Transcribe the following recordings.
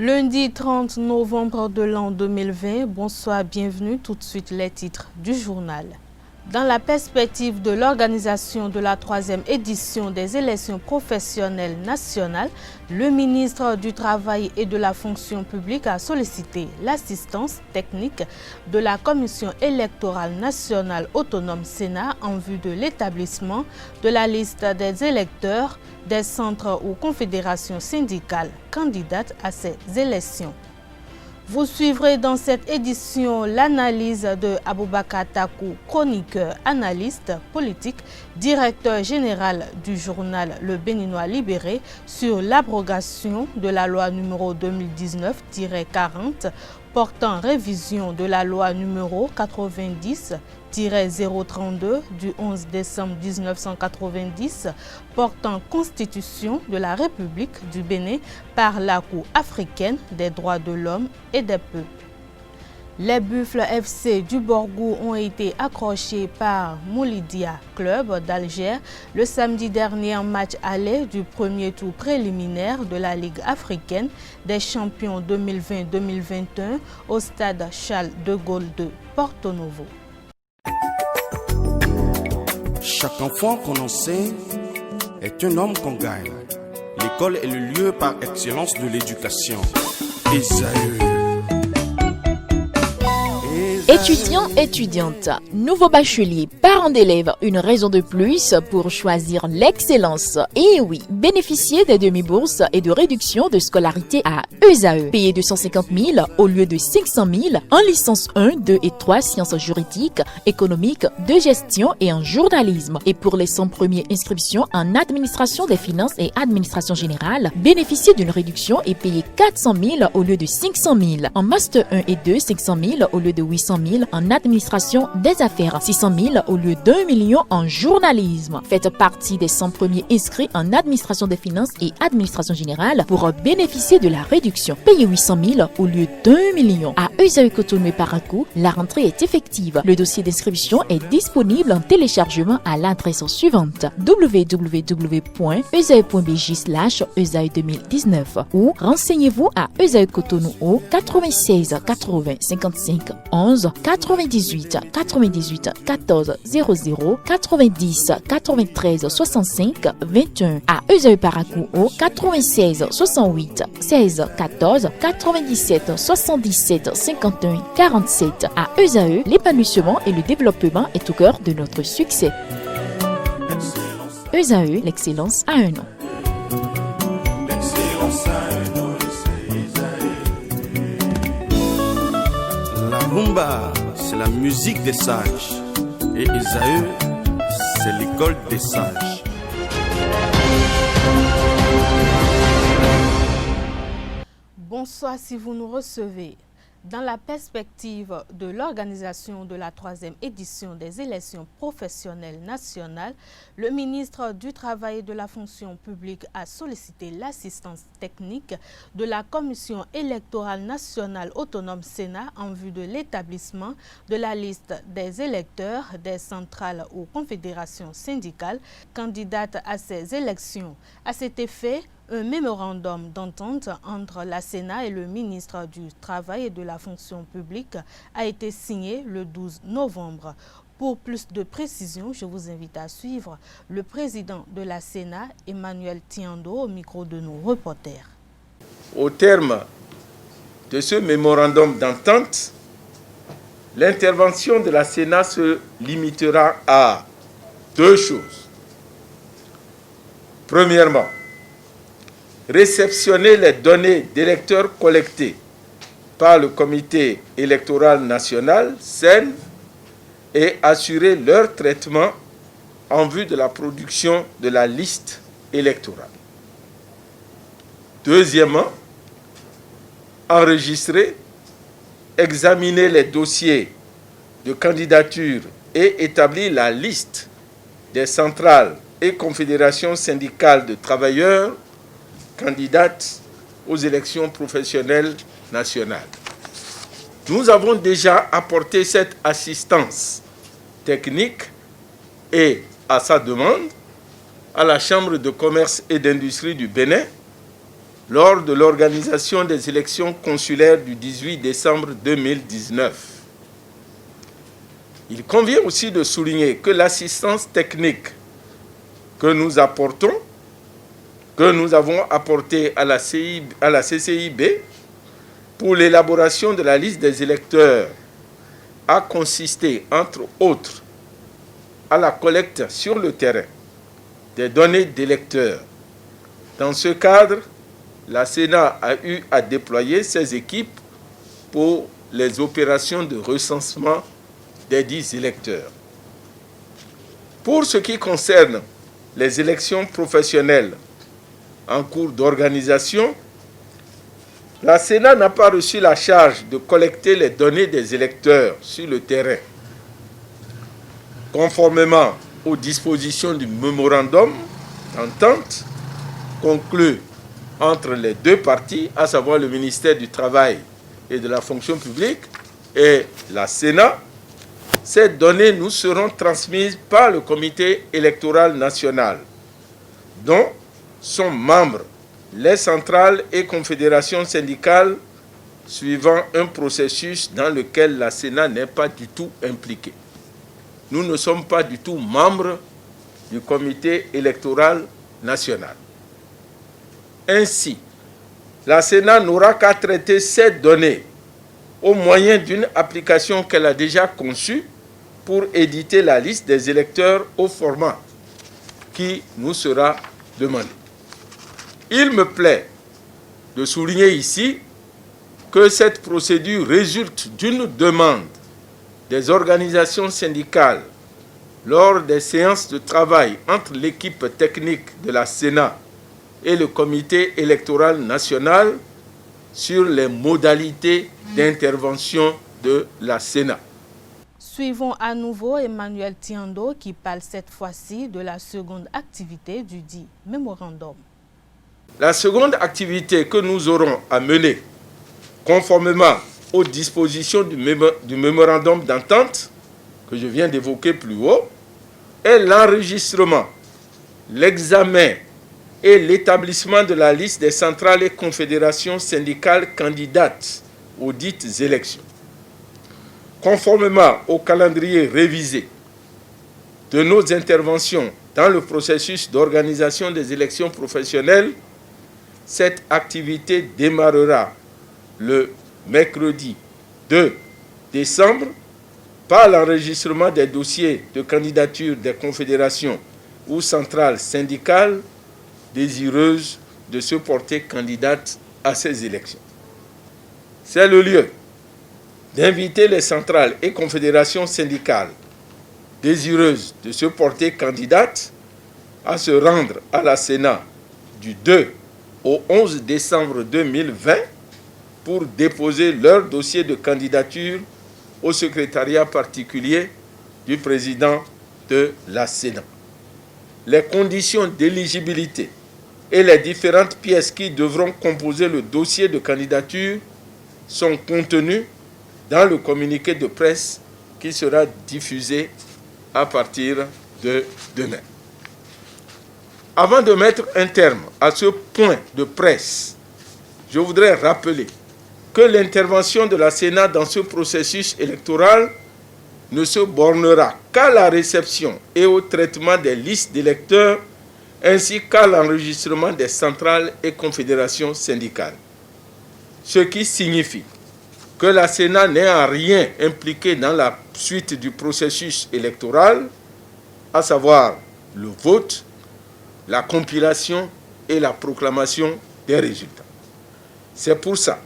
Lundi 30 novembre de l'an 2020, bonsoir, bienvenue, tout de suite les titres du journal. Dans la perspective de l'organisation de la 3e édition des élections professionnelles nationales, le ministre du Travail et de la Fonction publique a sollicité l'assistance technique de la Commission électorale nationale autonome Sénat en vue de l'établissement de la liste des électeurs des centres ou confédérations syndicales candidates à ces élections. Vous suivrez dans cette édition l'analyse de Aboubakar Takou, chroniqueur, analyste politique, directeur général du journal Le Béninois Libéré sur l'abrogation de la loi numéro 2019-40 portant révision de la loi numéro 90-032 du 11 décembre 1990 portant constitution de la République du Bénin par la Cour africaine des droits de l'homme et des peuples. Les Buffles FC du Borgou ont été accrochés par Moulidia Club d'Alger le samedi dernier en match aller du premier tour préliminaire de la Ligue africaine des champions 2020-2021 au stade Charles de Gaulle de Porto Novo. Chaque enfant qu'on enseigne est un homme qu'on gagne. L'école est le lieu par excellence de l'éducation. Esaü. Étudiants, étudiantes, nouveaux bacheliers, parents d'élèves, une raison de plus pour choisir l'excellence. Et oui, bénéficier des demi-bourses et de réduction de scolarité à ESAE. Payer 250 000 au lieu de 500 000 en licence 1, 2 et 3 sciences juridiques, économiques, de gestion et en journalisme. Et pour les 100 premières inscriptions en administration des finances et administration générale, bénéficier d'une réduction et payer 400 000 au lieu de 500 000. En master 1 et 2, 500 000 au lieu de 800 000 en administration des affaires, 600 000 au lieu d'1 million en journalisme. Faites partie des 100 premiers inscrits en administration des finances et administration générale pour bénéficier de la réduction. Payez 800 000 au lieu d'1 million. À ESAE Cotonou et Parakou, la rentrée est effective. Le dossier d'inscription est disponible en téléchargement à l'adresse suivante www.esae.bj/ESAE 2019 ou renseignez-vous à ESAE Cotonou au 96 80 55 11 98 98 14 00 90 93 65 21 à ESAE Parakou au 96 68 16 14 97 77 51 47 à ESAE, l'épanouissement et le développement est au cœur de notre succès. ESAE, l'excellence a un nom. La rumba, c'est la musique des sages. Et Esaü, c'est l'école des sages. Bonsoir si vous nous recevez. Dans la perspective de l'organisation de la 3e édition des élections professionnelles nationales, le ministre du Travail et de la Fonction publique a sollicité l'assistance technique de la Commission électorale nationale autonome Sénat en vue de l'établissement de la liste des électeurs des centrales ou confédérations syndicales candidates à ces élections. À cet effet, un mémorandum d'entente entre la Sénat et le ministre du Travail et de la Fonction publique a été signé le 12 novembre. Pour plus de précisions, je vous invite à suivre le président de la Sénat, Emmanuel Tiando, au micro de nos reporters. Au terme de ce mémorandum d'entente, l'intervention de la Sénat se limitera à deux choses. Premièrement, réceptionner les données d'électeurs collectées par le Comité électoral national, CEN, et assurer leur traitement en vue de la production de la liste électorale. Deuxièmement, enregistrer, examiner les dossiers de candidature et établir la liste des centrales et confédérations syndicales de travailleurs candidates aux élections professionnelles nationales. Nous avons déjà apporté cette assistance technique et, à sa demande, à la Chambre de commerce et d'industrie du Bénin lors de l'organisation des élections consulaires du 18 décembre 2019. Il convient aussi de souligner que l'assistance technique que nous apportons, que nous avons apportée à la CCIB pour l'élaboration de la liste des électeurs a consisté, entre autres, à la collecte sur le terrain des données d'électeurs. Dans ce cadre, la Sénat a eu à déployer ses équipes pour les opérations de recensement des 10 électeurs. Pour ce qui concerne les élections professionnelles en cours d'organisation, la Sénat n'a pas reçu la charge de collecter les données des électeurs sur le terrain. Conformément aux dispositions du mémorandum d'entente conclu entre les deux parties, à savoir le ministère du Travail et de la Fonction publique et la Sénat, ces données nous seront transmises par le Comité électoral national, dont sont membres les centrales et confédérations syndicales, suivant un processus dans lequel la Sénat n'est pas du tout impliquée. Nous ne sommes pas du tout membres du Comité électoral national. Ainsi, la Sénat n'aura qu'à traiter ces données au moyen d'une application qu'elle a déjà conçue pour éditer la liste des électeurs au format qui nous sera demandé. Il me plaît de souligner ici que cette procédure résulte d'une demande des organisations syndicales lors des séances de travail entre l'équipe technique de la Sénat et le Comité électoral national sur les modalités d'intervention de la Sénat. Suivons à nouveau Emmanuel Tiando qui parle cette fois-ci de la seconde activité du dit mémorandum. La seconde activité que nous aurons à mener, conformément aux dispositions du mémorandum d'entente que je viens d'évoquer plus haut, est l'enregistrement, l'examen et l'établissement de la liste des centrales et confédérations syndicales candidates aux dites élections. Conformément au calendrier révisé de nos interventions dans le processus d'organisation des élections professionnelles, cette activité démarrera le mercredi 2 décembre par l'enregistrement des dossiers de candidature des confédérations ou centrales syndicales désireuses de se porter candidates à ces élections. C'est le lieu d'inviter les centrales et confédérations syndicales désireuses de se porter candidates à se rendre à la Sénat du 2 au 11 décembre 2020 pour déposer leur dossier de candidature au secrétariat particulier du président de la Sénat. Les conditions d'éligibilité et les différentes pièces qui devront composer le dossier de candidature sont contenues dans le communiqué de presse qui sera diffusé à partir de demain. Avant de mettre un terme à ce point de presse, je voudrais rappeler que l'intervention de la Sénat dans ce processus électoral ne se bornera qu'à la réception et au traitement des listes d'électeurs ainsi qu'à l'enregistrement des centrales et confédérations syndicales. Ce qui signifie que la Sénat n'est en rien impliquée dans la suite du processus électoral, à savoir le vote, la compilation et la proclamation des résultats. C'est pour ça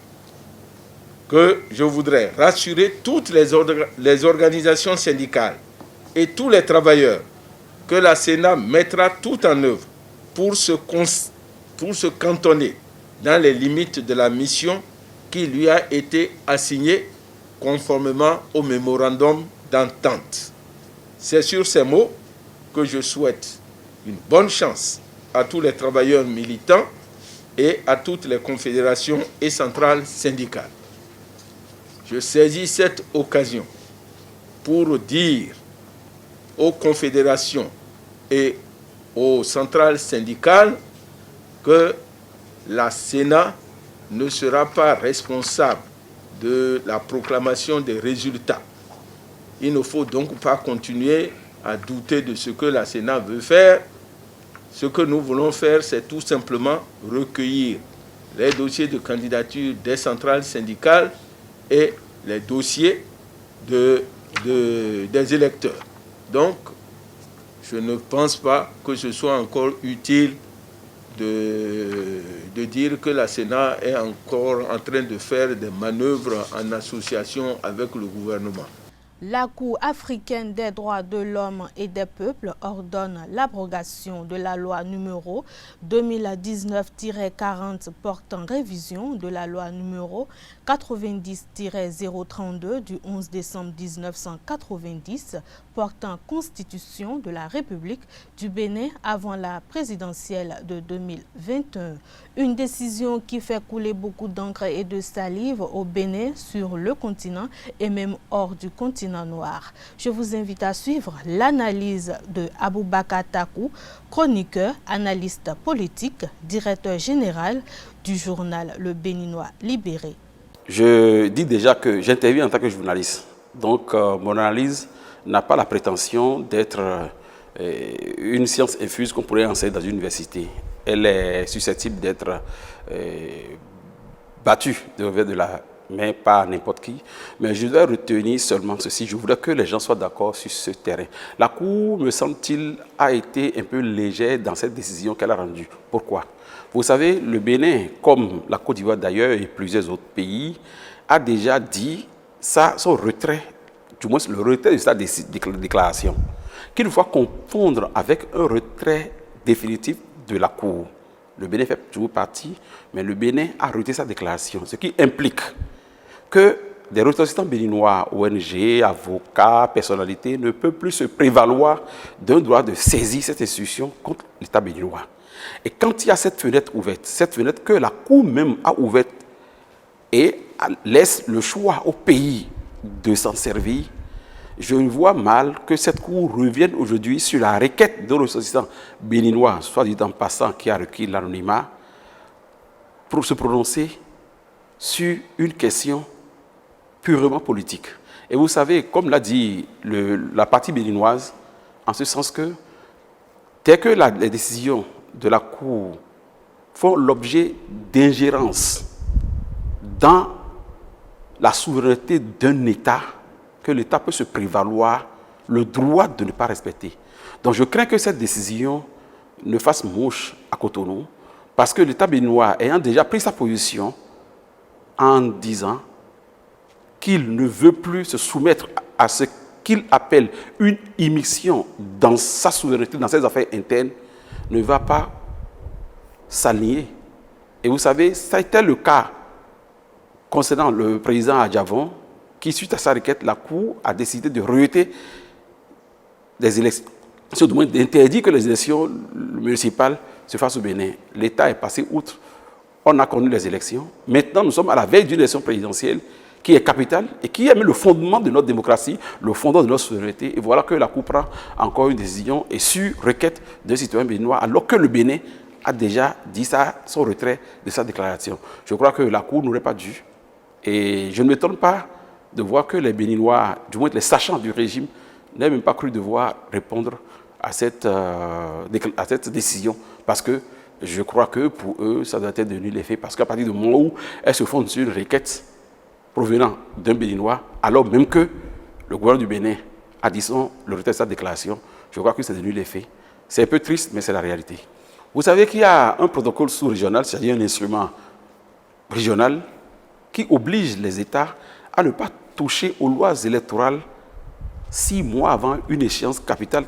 que je voudrais rassurer toutes les organisations syndicales et tous les travailleurs que la Sénat mettra tout en œuvre pour se cantonner dans les limites de la mission qui lui a été assignée conformément au mémorandum d'entente. C'est sur ces mots que je souhaite une bonne chance à tous les travailleurs militants et à toutes les confédérations et centrales syndicales. Je saisis cette occasion pour dire aux confédérations et aux centrales syndicales que la Sénat ne sera pas responsable de la proclamation des résultats. Il ne faut donc pas continuer à douter de ce que la Sénat veut faire. Ce que nous voulons faire, c'est tout simplement recueillir les dossiers de candidature des centrales syndicales et les dossiers des électeurs. Donc, je ne pense pas que ce soit encore utile de dire que la Sénat est encore en train de faire des manœuvres en association avec le gouvernement. La Cour africaine des droits de l'homme et des peuples ordonne l'abrogation de la loi numéro 2019-40 portant révision de la loi numéro 90-032 du 11 décembre 1990 portant constitution de la République du Bénin avant la présidentielle de 2021. Une décision qui fait couler beaucoup d'encre et de salive au Bénin, sur le continent et même hors du continent noir. Je vous invite à suivre l'analyse de Aboubakar Takou, chroniqueur, analyste politique, directeur général du journal Le Béninois Libéré. Je dis déjà que j'interviens en tant que journaliste. Donc mon analyse n'a pas la prétention d'être une science infuse qu'on pourrait enseigner dans une université. Elle est susceptible d'être battue de revers de la mais pas n'importe qui. Mais je dois retenir seulement ceci. Je voudrais que les gens soient d'accord sur ce terrain. La Cour, me semble-t-il, a été un peu légère dans cette décision qu'elle a rendue. Pourquoi? Vous savez, le Bénin, comme la Côte d'Ivoire d'ailleurs et plusieurs autres pays, a déjà dit son retrait, du moins le retrait de sa déclaration, qu'il ne faut pas confondre avec un retrait définitif de la Cour. Le Bénin fait toujours partie, mais le Bénin a retiré sa déclaration, ce qui implique que des ressortissants béninois, ONG, avocats, personnalités ne peuvent plus se prévaloir d'un droit de saisir cette institution contre l'État béninois. Et quand il y a cette fenêtre ouverte que la Cour même a ouverte et laisse le choix au pays de s'en servir, je vois mal que cette Cour revienne aujourd'hui sur la requête de ressortissants béninois, soit dit en passant, qui a requis l'anonymat, pour se prononcer sur une question purement politique. Et vous savez, comme l'a dit la partie béninoise, en ce sens que dès que les décisions de la Cour font l'objet d'ingérence dans la souveraineté d'un État, que l'État peut se prévaloir le droit de ne pas respecter. Donc je crains que cette décision ne fasse mouche à Cotonou, parce que l'État béninois ayant déjà pris sa position en disant qu'il ne veut plus se soumettre à ce qu'il appelle une immixtion dans sa souveraineté, dans ses affaires internes, ne va pas s'aligner. Et vous savez, ça a été le cas concernant le président Adjavon, qui, suite à sa requête, la Cour a décidé de rejeter des élections, du moins d'interdire que les élections municipales se fassent au Bénin. L'État est passé outre, on a connu les élections. Maintenant, nous sommes à la veille d'une élection présidentielle qui est capitale et qui est le fondement de notre démocratie, le fondement de notre souveraineté. Et voilà que la Cour prend encore une décision et sur requête d'un citoyen béninois, alors que le Bénin a déjà dit son retrait de sa déclaration. Je crois que la Cour n'aurait pas dû. Et je ne m'étonne pas de voir que les Béninois, du moins les sachants du régime, n'aient même pas cru devoir répondre à cette décision. Parce que je crois que pour eux, ça doit être devenu l'effet. Parce qu'à partir du moment où elles se fondent sur une requête provenant d'un Béninois, alors même que le gouvernement du Bénin a dit le retrait de sa déclaration, je crois que c'est devenu l'effet. C'est un peu triste, mais c'est la réalité. Vous savez qu'il y a un protocole sous-régional, c'est-à-dire un instrument régional, qui oblige les États à ne pas toucher aux lois électorales 6 mois avant une échéance capitale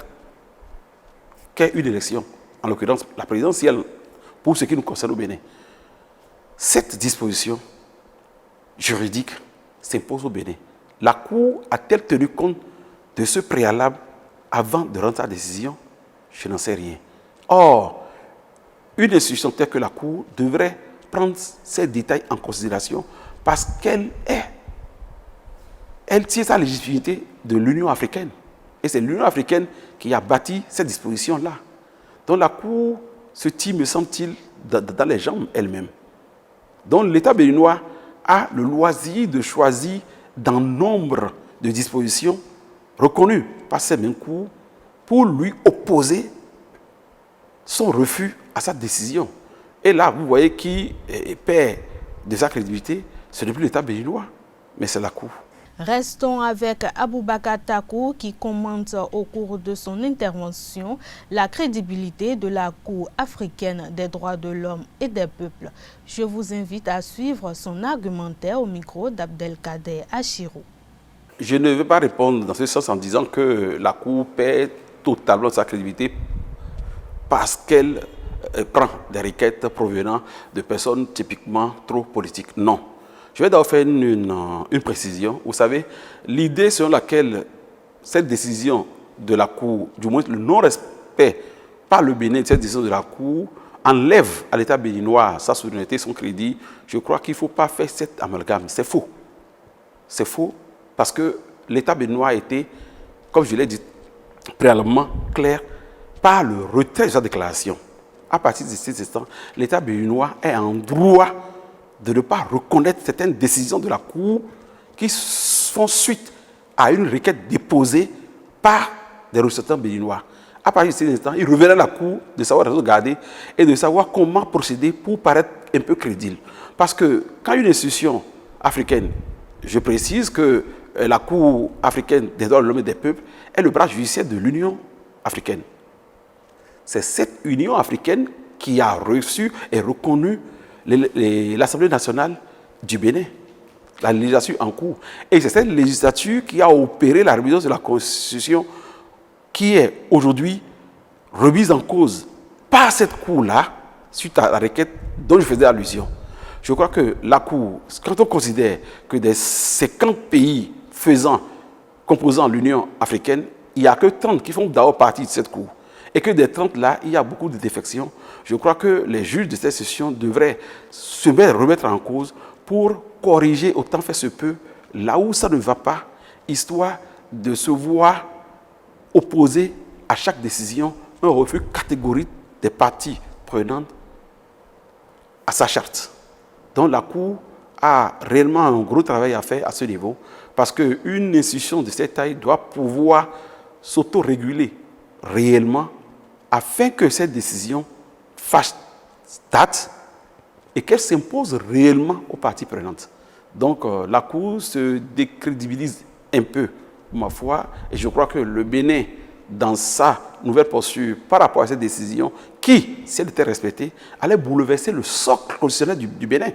qu'est une élection, en l'occurrence la présidentielle, pour ce qui nous concerne au Bénin. Cette disposition juridique s'impose au Bénin. La Cour a-t-elle tenu compte de ce préalable avant de rendre sa décision? Je n'en sais rien. Or, une institution telle que la Cour devrait prendre ces détails en considération parce qu'elle tire sa légitimité de l'Union africaine. Et c'est l'Union africaine qui a bâti cette disposition-là. Donc la Cour se tire, me semble-t-il, dans les jambes elles-mêmes. Donc l'État béninois a le loisir de choisir dans nombre de dispositions reconnues par ces mêmes cours pour lui opposer son refus à sa décision. Et là, vous voyez qui perd de sa crédibilité, ce n'est plus l'État béninois, mais c'est la Cour. Restons avec Aboubakar Takou qui commente au cours de son intervention la crédibilité de la Cour africaine des droits de l'homme et des peuples. Je vous invite à suivre son argumentaire au micro d'Abdelkader Achirou. Je ne vais pas répondre dans ce sens en disant que la Cour perd totalement sa crédibilité parce qu'elle prend des requêtes provenant de personnes typiquement trop politiques. Non. Je vais d'abord faire une précision. Vous savez, l'idée selon laquelle cette décision de la Cour, du moins le non-respect par le Bénin de cette décision de la Cour, enlève à l'État béninois sa souveraineté, son crédit, je crois qu'il ne faut pas faire cet amalgame. C'est faux. C'est faux parce que l'État béninois a été, comme je l'ai dit préalablement, clair par le retrait de sa déclaration. À partir de cet instant, l'État béninois est en droit de ne pas reconnaître certaines décisions de la Cour qui font suite à une requête déposée par des ressortissants béninois. À partir de cet instant, il revient à la Cour de savoir regarder et de savoir comment procéder pour paraître un peu crédible. Parce que quand une institution africaine, je précise que la Cour africaine des droits de l'homme et des peuples est le bras judiciaire de l'Union africaine. C'est cette Union africaine qui a reçu et reconnu l'Assemblée nationale du Bénin, la législature en cours. Et c'est cette législature qui a opéré la révision de la Constitution qui est aujourd'hui remise en cause par cette Cour-là, suite à la requête dont je faisais allusion. Je crois que la Cour, quand on considère que des 50 pays composant l'Union africaine, il n'y a que 30 qui font d'abord partie de cette Cour. Et que des 30 là, il y a beaucoup de défections. Je crois que les juges de cette session devraient se remettre en cause pour corriger autant fait se peut là où ça ne va pas, histoire de se voir opposer à chaque décision un refus catégorique des parties prenantes à sa charte. Donc la Cour a réellement un gros travail à faire à ce niveau parce qu'une institution de cette taille doit pouvoir s'autoréguler réellement afin que cette décision fasse date et qu'elle s'impose réellement aux parties prenantes. Donc la Cour se décrédibilise un peu, ma foi, et je crois que le Bénin, dans sa nouvelle posture par rapport à cette décision, qui, si elle était respectée, allait bouleverser le socle constitutionnel du Bénin.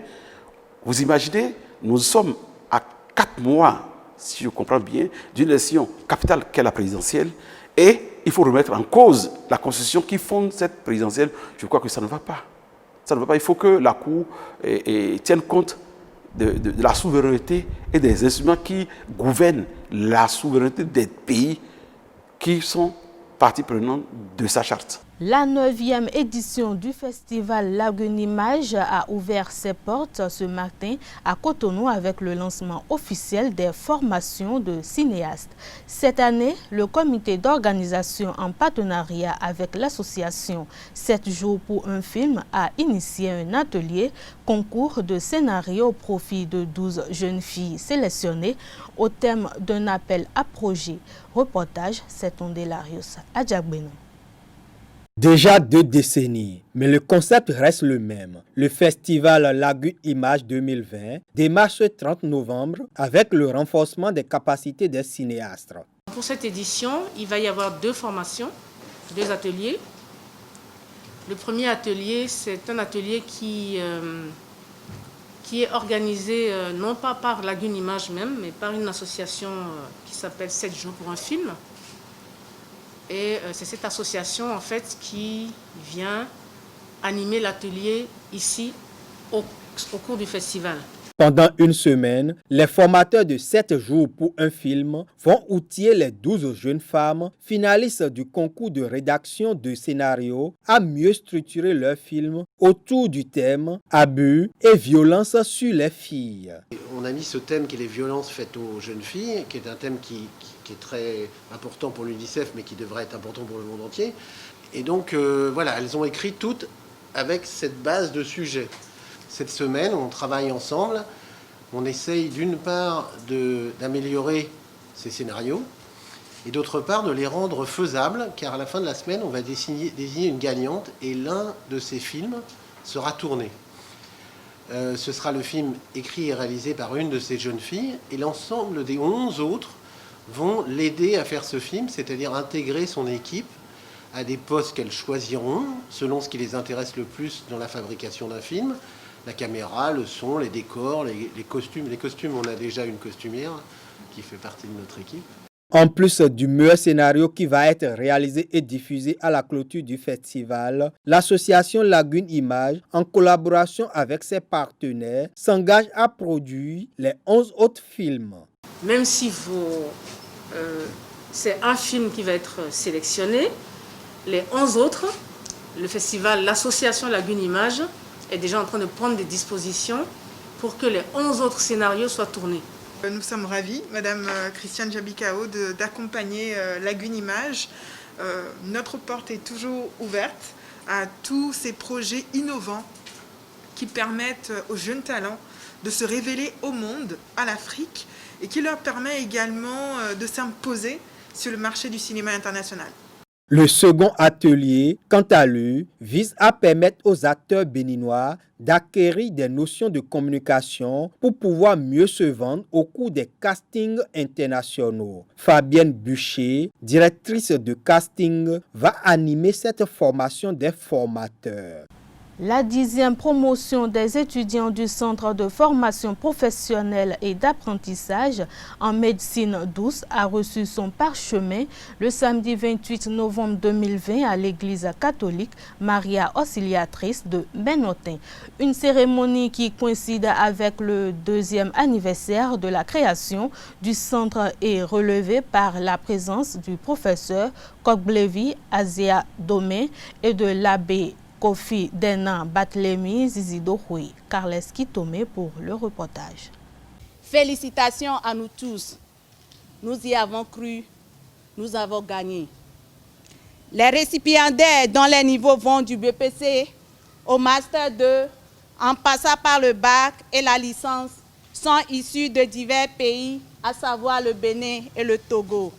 Vous imaginez, nous sommes à 4 mois, si je comprends bien, d'une élection capitale qu'est la présidentielle, et il faut remettre en cause la constitution qui fonde cette présidentielle. Je crois que ça ne va pas. Ça ne va pas. Il faut que la Cour tienne compte de la souveraineté et des instruments qui gouvernent la souveraineté des pays qui sont partie prenante de sa charte. La 9e édition du festival Lagune Image a ouvert ses portes ce matin à Cotonou avec le lancement officiel des formations de cinéastes. Cette année, le comité d'organisation en partenariat avec l'association 7 jours pour un film a initié un atelier concours de scénario au profit de 12 jeunes filles sélectionnées au thème d'un appel à projet. Reportage, c'est Ondelarius Adjagbenou. Déjà 2 décennies, mais le concept reste le même. Le festival Lagune Image 2020 démarre ce 30 novembre avec le renforcement des capacités des cinéastes. Pour cette édition, il va y avoir 2 formations, 2 ateliers. Le premier atelier, c'est un atelier qui est organisé non pas par Lagune Image même, mais par une association qui s'appelle 7 jours pour un film. Et c'est cette association en fait qui vient animer l'atelier ici au cours du festival. Pendant une semaine, les formateurs de 7 jours pour un film vont outiller les 12 jeunes femmes finalistes du concours de rédaction de scénario à mieux structurer leur film autour du thème abus et violence sur les filles. On a mis ce thème qui est les violences faites aux jeunes filles, qui est un thème qui est très important pour l'UNICEF mais qui devrait être important pour le monde entier. Et donc voilà, elles ont écrit toutes avec cette base de sujets. Cette semaine, on travaille ensemble. On essaye d'une part d'améliorer ces scénarios et d'autre part de les rendre faisables, car à la fin de la semaine, on va désigner une gagnante et l'un de ces films sera tourné. Ce sera le film écrit et réalisé par une de ces jeunes filles et l'ensemble des 11 autres vont l'aider à faire ce film, c'est-à-dire intégrer son équipe à des postes qu'elles choisiront selon ce qui les intéresse le plus dans la fabrication d'un film. La caméra, le son, les décors, les costumes. Les costumes, on a déjà une costumière qui fait partie de notre équipe. En plus du meilleur scénario qui va être réalisé et diffusé à la clôture du festival, l'association Lagune Images, en collaboration avec ses partenaires, s'engage à produire les 11 autres films. Même si c'est un film qui va être sélectionné, les 11 autres, le festival, l'association Lagune Images est déjà en train de prendre des dispositions pour que les 11 autres scénarios soient tournés. Nous sommes ravis, Madame Christiane Jabicao, d'accompagner Lagune Images. Notre porte est toujours ouverte à tous ces projets innovants qui permettent aux jeunes talents de se révéler au monde, à l'Afrique, et qui leur permet également de s'imposer sur le marché du cinéma international. Le second atelier, quant à lui, vise à permettre aux acteurs béninois d'acquérir des notions de communication pour pouvoir mieux se vendre au cours des castings internationaux. Fabienne Bûcher, directrice de casting, va animer cette formation des formateurs. La 10e promotion des étudiants du Centre de formation professionnelle et d'apprentissage en médecine douce a reçu son parchemin le samedi 28 novembre 2020 à l'église catholique Maria Auxiliatrice de Bénotin. Une cérémonie qui coïncide avec le 2e anniversaire de la création du centre est relevée par la présence du professeur Kokblevi Asia Domé et de l'abbé Kofi Denan Batlemi Zizidohui. Carles Kitome pour le reportage. Félicitations à nous tous. Nous y avons cru, nous avons gagné. Les récipiendaires dont les niveaux vont du BPC au Master 2, en passant par le bac et la licence, sont issus de divers pays, à savoir le Bénin et le Togo.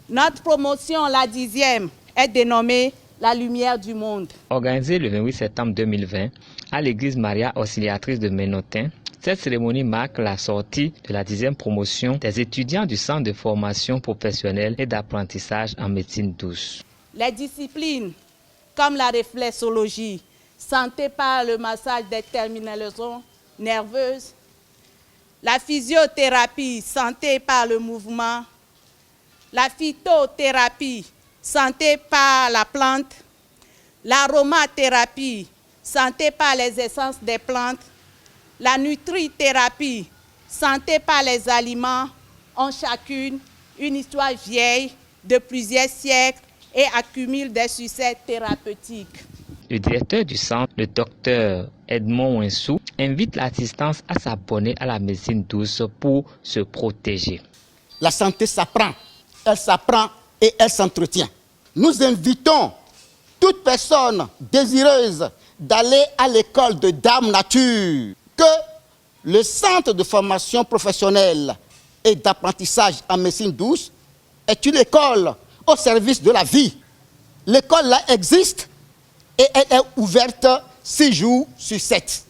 Notre promotion, la 10e, est dénommée La lumière du monde. Organisée le 28 septembre 2020 à l'église Maria Auxiliatrice de Bénotin, cette cérémonie marque la sortie de la 10e promotion des étudiants du Centre de formation professionnelle et d'apprentissage en médecine douce. Les disciplines comme la réflexologie, santé par le massage des terminaisons nerveuses, la physiothérapie, santé par le mouvement, la phytothérapie, santé par la plante, l'aromathérapie, santé par les essences des plantes, la nutrithérapie, santé par les aliments, ont chacune une histoire vieille de plusieurs siècles et accumulent des succès thérapeutiques. Le directeur du centre, le docteur Edmond Winsou, invite l'assistance à s'abonner à la médecine douce pour se protéger. La santé s'apprend, elle s'apprend et elle s'entretient. Nous invitons toute personne désireuse d'aller à l'école de Dame Nature, que le centre de formation professionnelle et d'apprentissage en médecine douce est une école au service de la vie. L'école là existe et elle est ouverte 6 jours sur 7.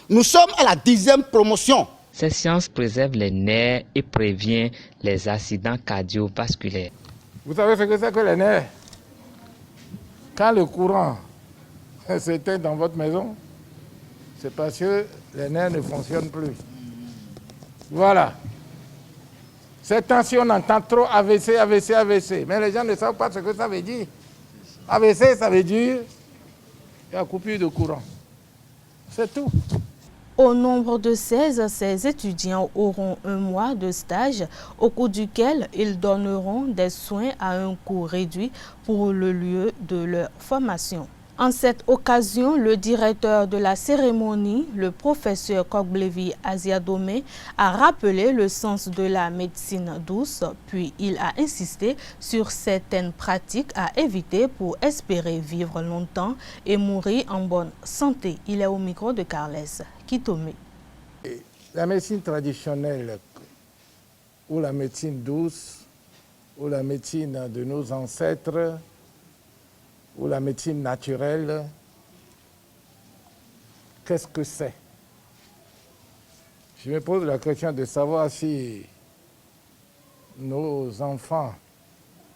Nous sommes à la 10e promotion. Cette science préserve les nerfs et prévient les accidents cardiovasculaires. Vous savez ce que c'est que les nerfs? Quand le courant s'éteint dans votre maison, c'est parce que les nerfs ne fonctionnent plus. Voilà. Cette tension, on entend trop AVC, AVC, AVC. Mais les gens ne savent pas ce que ça veut dire. AVC, ça veut dire qu'il y a coupure de courant. C'est tout. Au nombre de 16, ces étudiants auront un mois de stage au cours duquel ils donneront des soins à un coût réduit pour le lieu de leur formation. En cette occasion, le directeur de la cérémonie, le professeur Kogblevi Aziadome, a rappelé le sens de la médecine douce, puis il a insisté sur certaines pratiques à éviter pour espérer vivre longtemps et mourir en bonne santé. Il est au micro de Carles Kitome. La médecine traditionnelle ou la médecine douce ou la médecine de nos ancêtres ou la médecine naturelle, qu'est-ce que c'est? Je me pose la question de savoir si nos enfants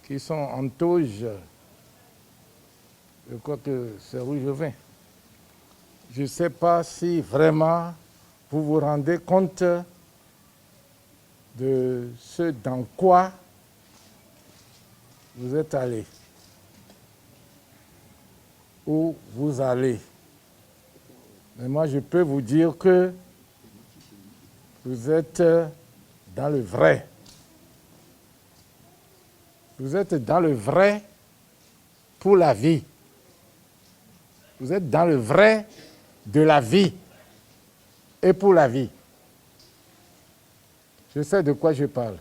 qui sont en tauge, je crois que c'est rouge-vin, je ne sais pas si vraiment vous vous rendez compte de ce dans quoi vous êtes allés, où vous allez. Mais moi, je peux vous dire que vous êtes dans le vrai. Vous êtes dans le vrai pour la vie. Vous êtes dans le vrai de la vie et pour la vie. Je sais de quoi je parle.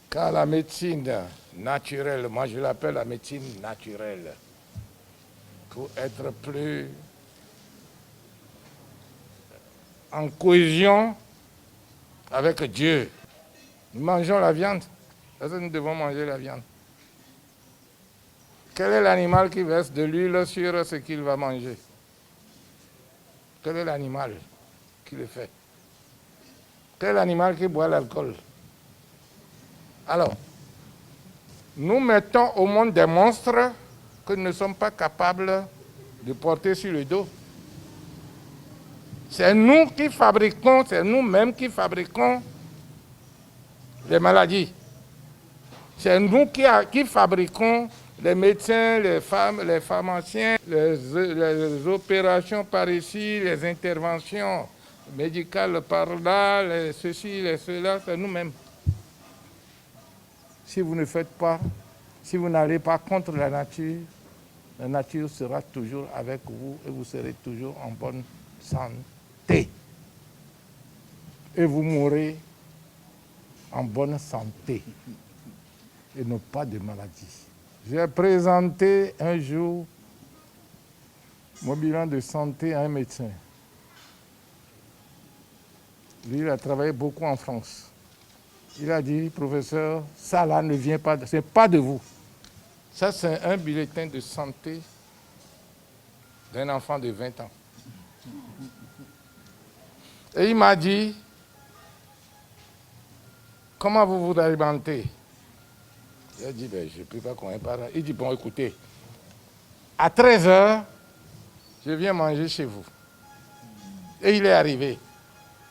Car la médecine naturelle, moi je l'appelle la médecine naturelle, pour être plus en cohésion avec Dieu. Nous mangeons la viande. Est-ce que nous devons manger la viande? Quel est l'animal qui verse de l'huile sur ce qu'il va manger? Quel est l'animal qui le fait? Quel est l'animal qui boit l'alcool? Alors, nous mettons au monde des monstres que nous ne sommes pas capables de porter sur le dos. C'est nous qui fabriquons, c'est nous-mêmes qui fabriquons les maladies. C'est nous qui fabriquons les médecins, les femmes, les pharmaciens, les opérations par ici, les interventions médicales par là, les ceci, les cela, c'est nous-mêmes. Si vous ne faites pas, si vous n'allez pas contre la nature sera toujours avec vous et vous serez toujours en bonne santé. Et vous mourrez en bonne santé et non pas de maladie. J'ai présenté un jour mon bilan de santé à un médecin. Lui, il a travaillé beaucoup en France. Il a dit, professeur, ça là ne vient pas, ce n'est pas de vous. Ça, c'est un bulletin de santé d'un enfant de 20 ans. Et il m'a dit, comment vous vous alimentez? Il a dit, ben, je ne peux pas qu'on ait parlé. Il dit, bon, écoutez, à 13h, je viens manger chez vous. Et il est arrivé.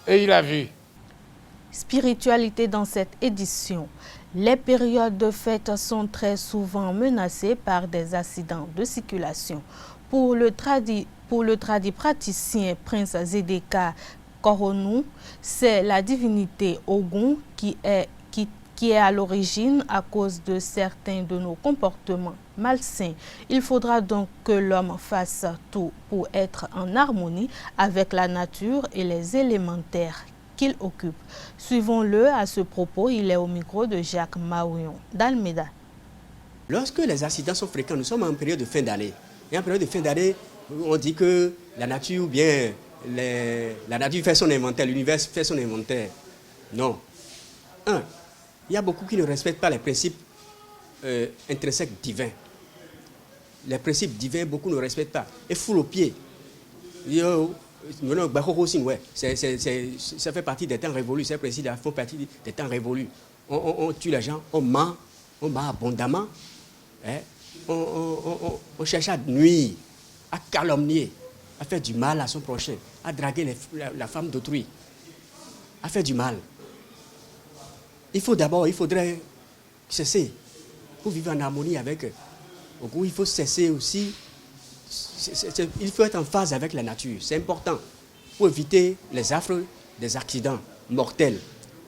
Et il a vu. Spiritualité dans cette édition. Les périodes de fête sont très souvent menacées par des accidents de circulation. Pour le praticien Prince Zedeka Koronou, c'est la divinité Ogun qui est à l'origine à cause de certains de nos comportements malsains. Il faudra donc que l'homme fasse tout pour être en harmonie avec la nature et les élémentaires qu'il occupe. Suivons-le à ce propos, il est au micro de Jacques Maouillon d'Almeida. Lorsque les accidents sont fréquents, nous sommes en période de fin d'année. Et en période de fin d'année, on dit que la nature ou bien la nature fait son inventaire, l'univers fait son inventaire. Non. Il y a beaucoup qui ne respectent pas les principes intrinsèques divins. Les principes divins, beaucoup ne respectent pas. Et foulent aux pieds. Ça fait partie des temps révolus. Ces principes font partie des temps révolus. On tue les gens, on ment abondamment. Hein? On cherche à nuire, à calomnier, à faire du mal à son prochain, à draguer la femme d'autrui, à faire du mal. Il faudrait cesser pour vivre en harmonie avec eux. Il faut cesser aussi, il faut être en phase avec la nature. C'est important pour éviter les affres des accidents mortels.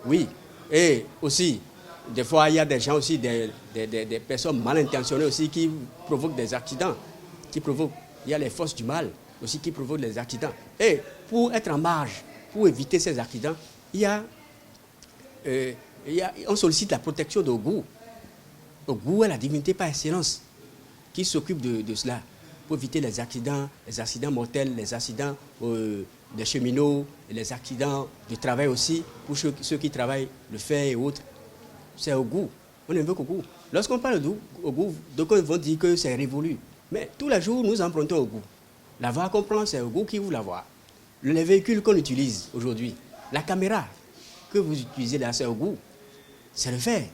Oui, et aussi, des fois, il y a des gens aussi, des personnes mal intentionnées aussi qui provoquent des accidents. qui provoquent. Il y a les forces du mal aussi qui provoquent les accidents. Et pour être en marge, pour éviter ces accidents, on sollicite la protection d'Ogou. Ogou est la divinité par excellence qui s'occupe de cela pour éviter les accidents mortels, les accidents des cheminots, les accidents de travail aussi, pour ceux qui travaillent le fer et autres. C'est Ogou. On invoque Ogou. Lorsqu'on parle d'Ogou, d'aucuns vont dire que c'est révolu. Mais tous les jours, nous empruntons Ogou. La voie qu'on prend, c'est Ogou qui ouvre la voie. Les véhicules qu'on utilise aujourd'hui, la caméra que vous utilisez là, c'est Ogou. C'est le fer.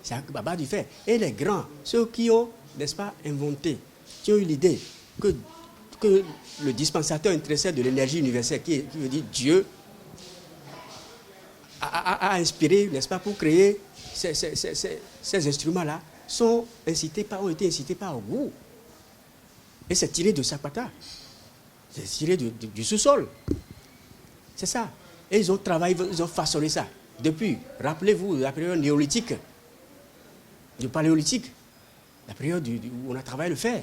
C'est Baba du fer. Et les grands, ceux qui ont, n'est-ce pas, inventé, qui ont eu l'idée que le dispensateur universel de l'énergie universelle, qui veut dire Dieu, a inspiré, n'est-ce pas, pour créer ces instruments-là, ont été incités par Ogou. Et c'est tiré de Sapata. C'est tiré du sous-sol. C'est ça. Et ils ont travaillé, ils ont façonné ça. Depuis, rappelez-vous, la période néolithique, du paléolithique, la période où on a travaillé le fer.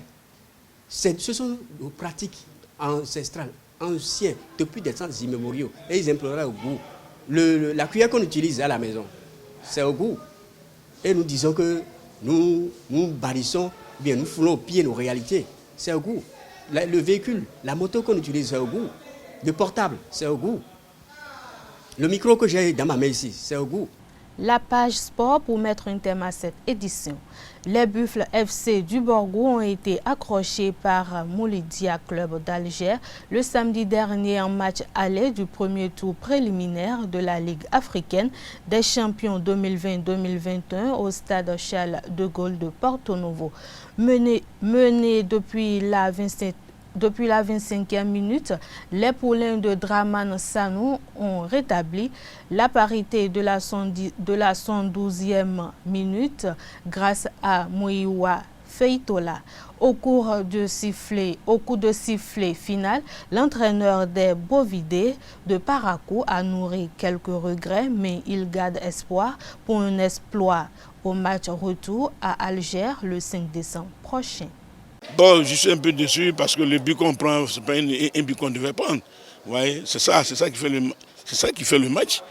Ce sont nos pratiques ancestrales, anciennes, depuis des temps immémoriaux. Et ils imploraient au goût. La cuillère qu'on utilise à la maison, c'est au goût. Et nous disons que nous bannissons, bien nous foulons au pied nos réalités. C'est au goût. Le véhicule, la moto qu'on utilise, c'est au goût. Le portable, c'est au goût. Le micro que j'ai dans ma main ici, c'est au goût. La page sport pour mettre un terme à cette édition. Les Buffles FC du Borgou ont été accrochés par Moulidia Club d'Alger le samedi dernier en match aller du premier tour préliminaire de la Ligue africaine des champions 2020-2021 au stade Charles de Gaulle de Porto Novo. Mené depuis la 25e minute, les poulains de Draman Sanou ont rétabli la parité de la 112e minute grâce à Mouiwa Feitola. Au coup de sifflet final, l'entraîneur des Bovidés de Parakou a nourri quelques regrets, mais il garde espoir pour un exploit au match retour à Alger le 5 décembre prochain. Bon, je suis un peu déçu parce que le but qu'on prend, ce n'est pas un but qu'on devait prendre. Ouais, c'est ça qui fait le match.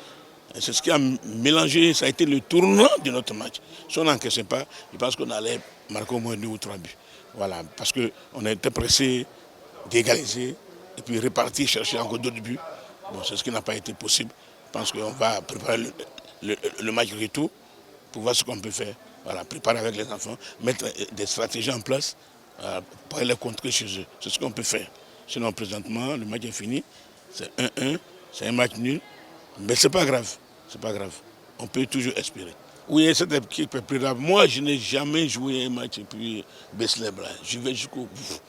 C'est ce qui a mélangé, ça a été le tournant de notre match. Si on n'encaissait pas, je pense qu'on allait marquer au moins 2 ou 3 buts. Voilà, parce qu'on a été pressé d'égaliser et puis repartir chercher encore d'autres buts. Bon, c'est ce qui n'a pas été possible. Je pense qu'on va préparer le match retour pour voir ce qu'on peut faire. Voilà, préparer avec les enfants, mettre des stratégies en place pour les contrer chez eux. C'est ce qu'on peut faire. Sinon, présentement, le match est fini. C'est 1-1, c'est un match nul. Mais ce n'est pas grave. C'est pas grave. On peut toujours espérer. Oui, cette équipe est plus grave. Moi, je n'ai jamais joué un match et puis baisse les bras. Je vais jusqu'au bout.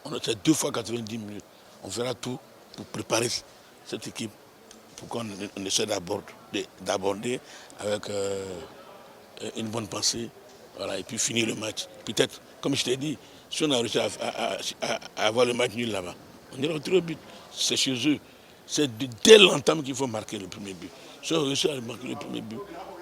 On a fait 2 fois 90 minutes. On fera tout pour préparer cette équipe pour qu'on essaie d'aborder avec une bonne pensée. Voilà, et puis finir le match. Peut-être, comme je t'ai dit, si on a réussi à avoir le match nul là-bas, on ira au tir au but. C'est chez eux. C'est dès l'entame qu'il faut marquer le premier but. Si on réussit à marquer le premier but,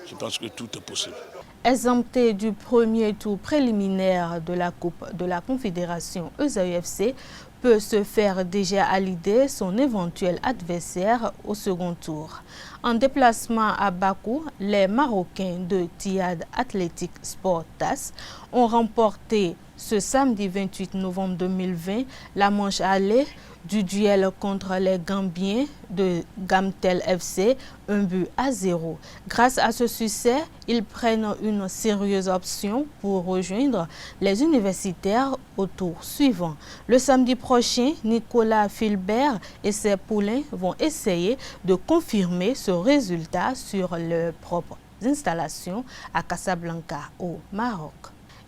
je pense que tout est possible. Exempté du premier tour préliminaire de la Coupe de la Confédération, ESAUFC peut se faire déjà à l'idée son éventuel adversaire au second tour. En déplacement à Bakou, les Marocains de Tihad Athletic Sport TAS ont remporté ce samedi 28 novembre 2020 la manche aller du duel contre les Gambiens de Gamtel FC, 1-0. Grâce à ce succès, ils prennent une sérieuse option pour rejoindre les universitaires au tour suivant. Le samedi prochain, Nicolas Filbert et ses poulains vont essayer de confirmer ce résultat sur leurs propres installations à Casablanca, au Maroc.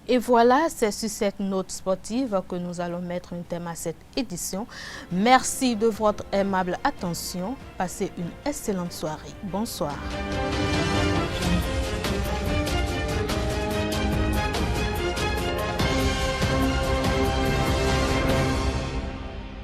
Et voilà, c'est sur cette note sportive que nous allons mettre un terme à cette édition. Merci de votre aimable attention. Passez une excellente soirée. Bonsoir.